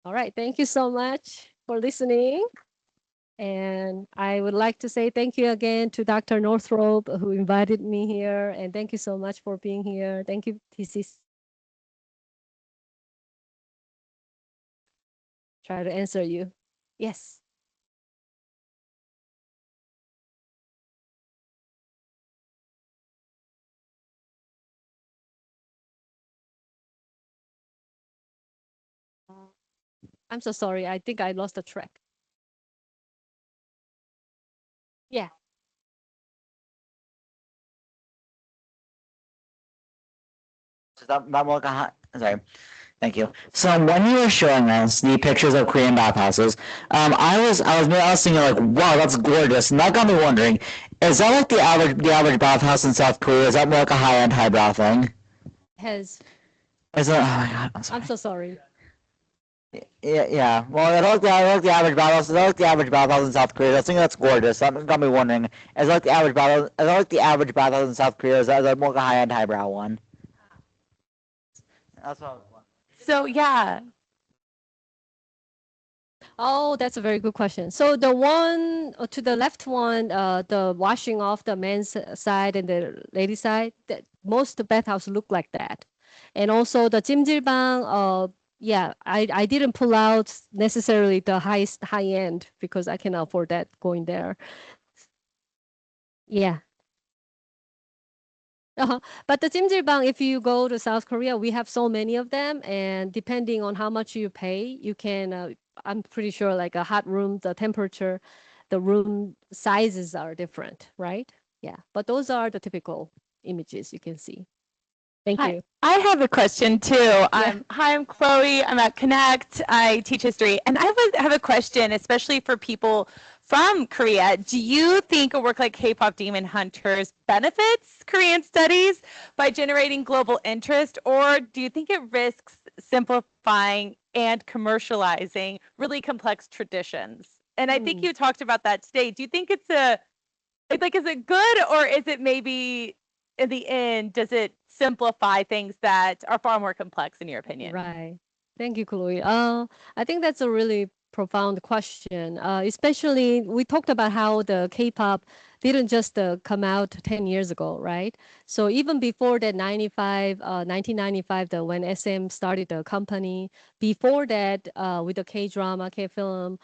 All right. Thank you so much for listening. And I would like to say thank you again to Dr. Northrop, who invited me here. And thank you so much for being here. Thank you, TCC. Try to answer you. Yes. I'm so sorry. I think I lost the track. Yeah. So that more sorry. Thank you. So when you were showing us the pictures of Korean bathhouses, I was thinking like, wow, that's gorgeous, and that got me wondering, is that like the average bathhouse in South Korea? Is that more like a high-end highbrow thing? Has Is it? Oh my God, I'm I'm sorry. so sorry. Yeah, yeah. Well, I like the average bathhouse. I like the average bathhouse in South Korea. I think that's gorgeous. That got me wondering, is that like the average bathhouse in South Korea? Is that more like a high-end highbrow one? That's what I was wondering. So yeah, Oh, that's a very good question. So the one to the left one, the washing off the men's side and the lady side, that most bathhouse look like that. And also the 찜질방, yeah, I didn't pull out necessarily the highest high end because I can afford that going there. Yeah. Uh-huh. But the 찜질방, if you go to South Korea, we have so many of them, and depending on how much you pay, you can. I'm pretty sure, like a hot room, the temperature, the room sizes are different, right? Yeah. But those are the typical images you can see. Thank hi. you. I have a question too. Hi, I'm Chloe. I'm at Connect. I teach history, and I have a question, especially for people from Korea. Do you think a work like K-pop Demon Hunters benefits Korean studies by generating global interest, or do you think it risks simplifying and commercializing really complex traditions? And I think Hmm. you talked about that today. Do you think is it good, or is it maybe in the end, does it simplify things that are far more complex in your opinion? Right. Thank you, Chloe. I think that's a really profound question. Especially, we talked about how the K-pop didn't just come out 10 years ago, right? So even before that, 1995, when SM started the company, before that, with the K-drama, K-film,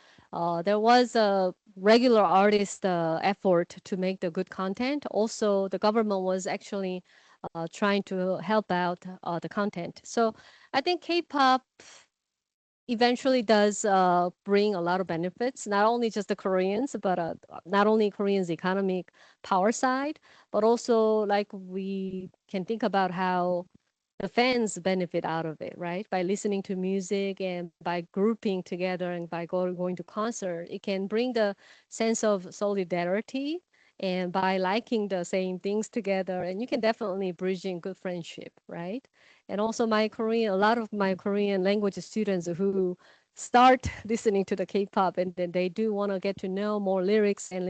there was a regular artist effort to make the good content. Also, the government was actually trying to help out the content. So I think K-pop eventually does bring a lot of benefits, not only just the Koreans, but not only Koreans' economic power side, but also like we can think about how the fans benefit out of it, right? By listening to music and by grouping together and by going to concert, it can bring the sense of solidarity and by liking the same things together, and you can definitely bridge in good friendship, right? And also a lot of my Korean language students who start listening to the K-pop and then they do want to get to know more lyrics and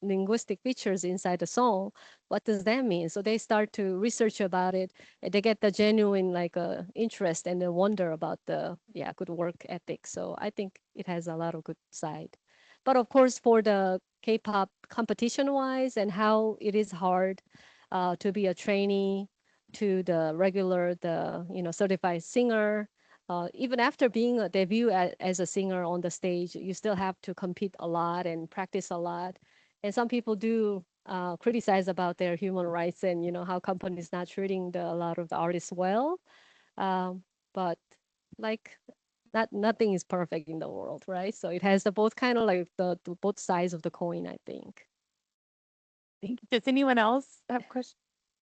linguistic features inside the song. What does that mean? So they start to research about it and they get the genuine like interest and the wonder about the good work ethic. So I think it has a lot of good side. But of course, for the K-pop competition wise and how it is hard to be a trainee to the regular, the certified singer. Even after being a debut as a singer on the stage, you still have to compete a lot and practice a lot. And some people do criticize about their human rights and how companies not treating a lot of the artists well. But like nothing is perfect in the world, right? So it has the both kind of like the both sides of the coin, I think. Does anyone else have questions?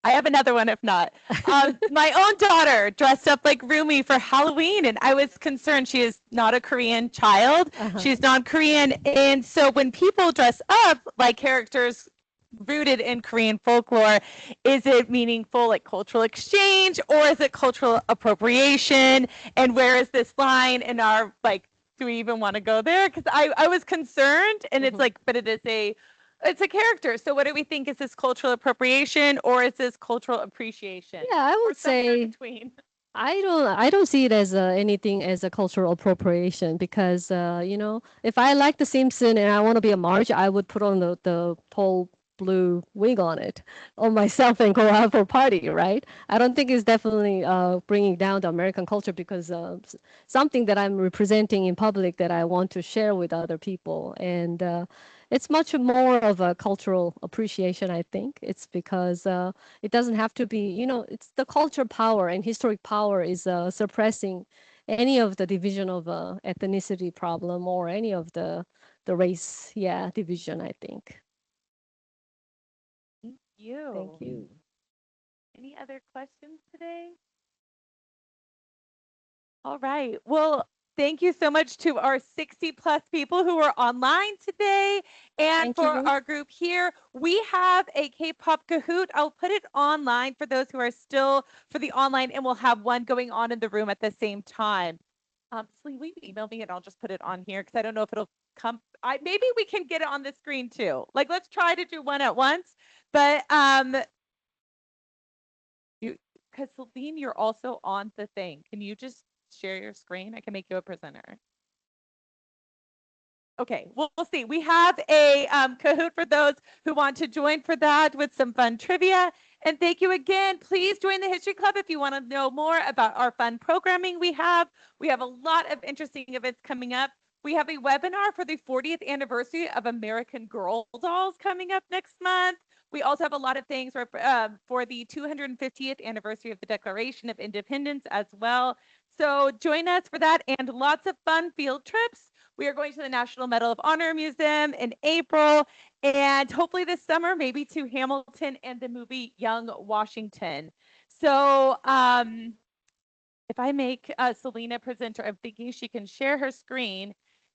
I have another one if not. My own daughter dressed up like Rumi for Halloween, and I was concerned. She is not a Korean child. Uh-huh. She's non-Korean. And so when people dress up like characters rooted in Korean folklore, is it meaningful like cultural exchange or is it cultural appropriation? And where is this line in our like, do we even want to go there? Because I was concerned and it's Mhm. like, but it's a character. So what do we think? Is this cultural appropriation or is this cultural appreciation? Yeah, I Or would somewhere in say between? I don't see it as anything as a cultural appropriation because if I like The Simpson and I want to be a Marge, I would put on the whole blue wig on it on myself and go out for a party, right? I don't think it's definitely bringing down the American culture because something that I'm representing in public that I want to share with other people, and it's much more of a cultural appreciation. I think it's because. It doesn't have to be, it's the culture power and historic power is suppressing any of the division of ethnicity problem or any of the race, division, I think. Thank you. Thank you. Any other questions today? All right. Well, thank you so much to our 60 plus people who are online today. And Thank for you. our group here, we have a K-pop Kahoot. I'll put it online for those who are still for the online, and we'll have one going on in the room at the same time. Celine, will you email me and I'll just put it on here because I don't know if it'll come. Maybe we can get it on the screen too. Like, let's try to do one at once. But because Celine, you're also on the thing. Can you just share your screen? I can make you a presenter. Okay, we'll see. We have a Kahoot for those who want to join for that with some fun trivia. And thank you again. Please join the History Club if you want to know more about our fun programming we have. We have a lot of interesting events coming up. We have a webinar for the 40th anniversary of American Girl Dolls coming up next month. We also have a lot of things for the 250th anniversary of the Declaration of Independence as well. So join us for that and lots of fun field trips. We are going to the National Medal of Honor Museum in April, and hopefully this summer, maybe to Hamilton and the movie Young Washington. So if I make Selena presenter, I'm thinking she can share her screen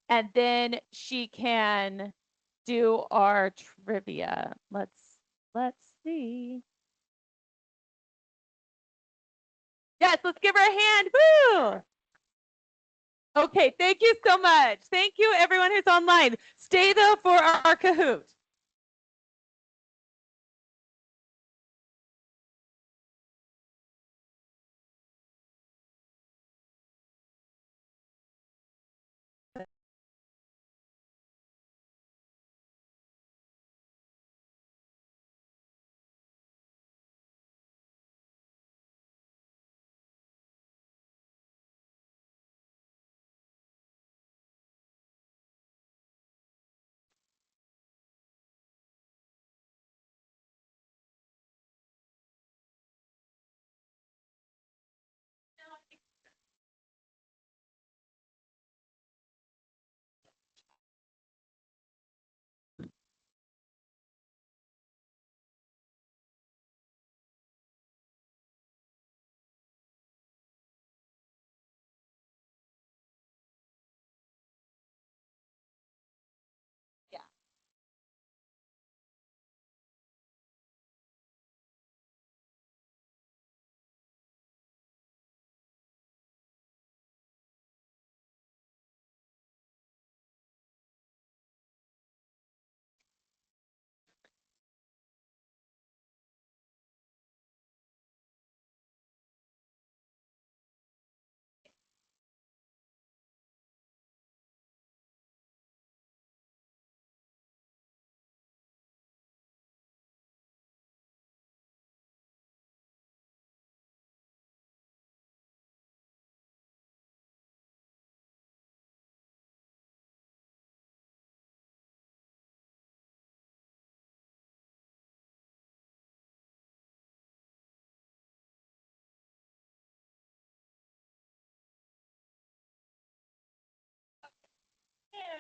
and then she can do our trivia. Let's see. Yes, let's give her a hand. Woo! Okay, thank you so much. Thank you, everyone who's online. Stay though for our Kahoot.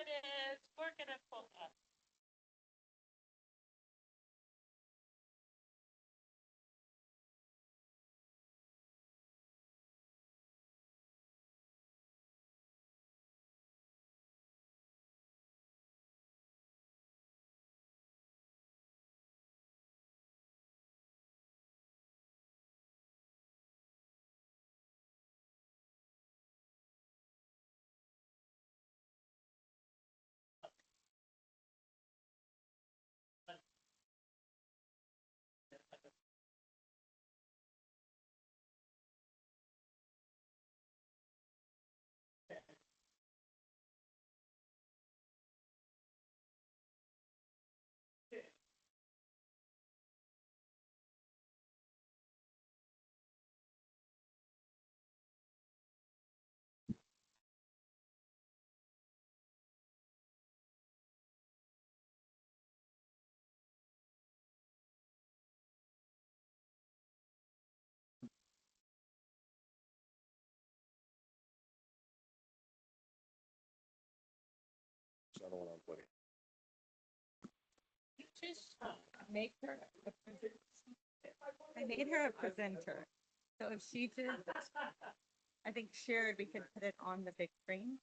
it is. We're gonna pull up. You just make her a presenter. I made her a presenter. So if she just, I think shared, we could put it on the big screen.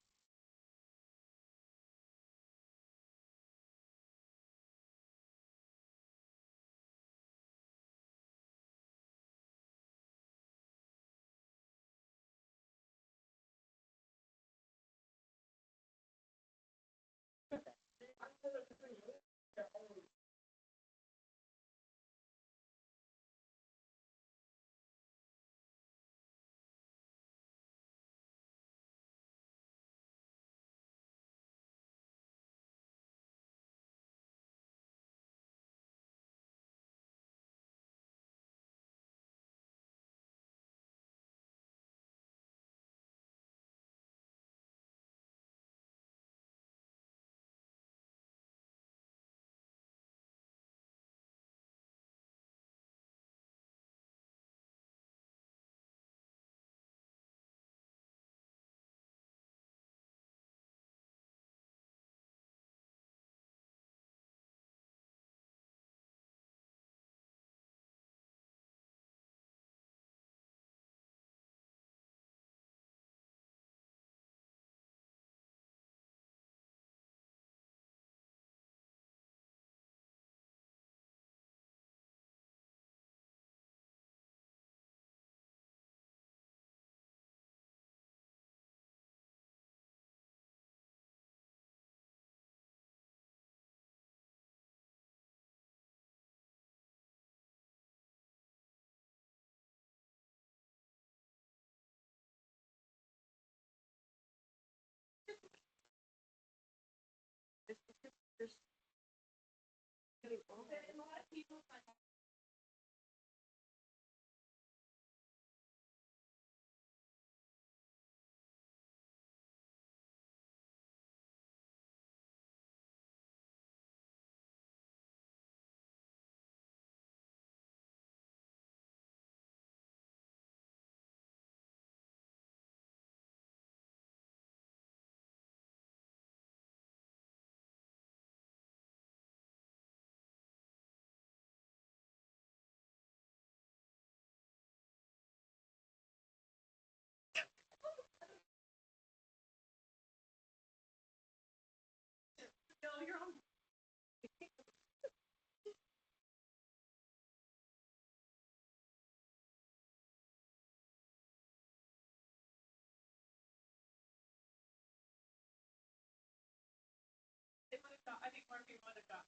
I think more people would have got.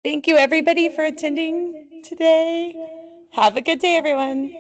Thank you, everybody, for attending today. Have a good day, everyone.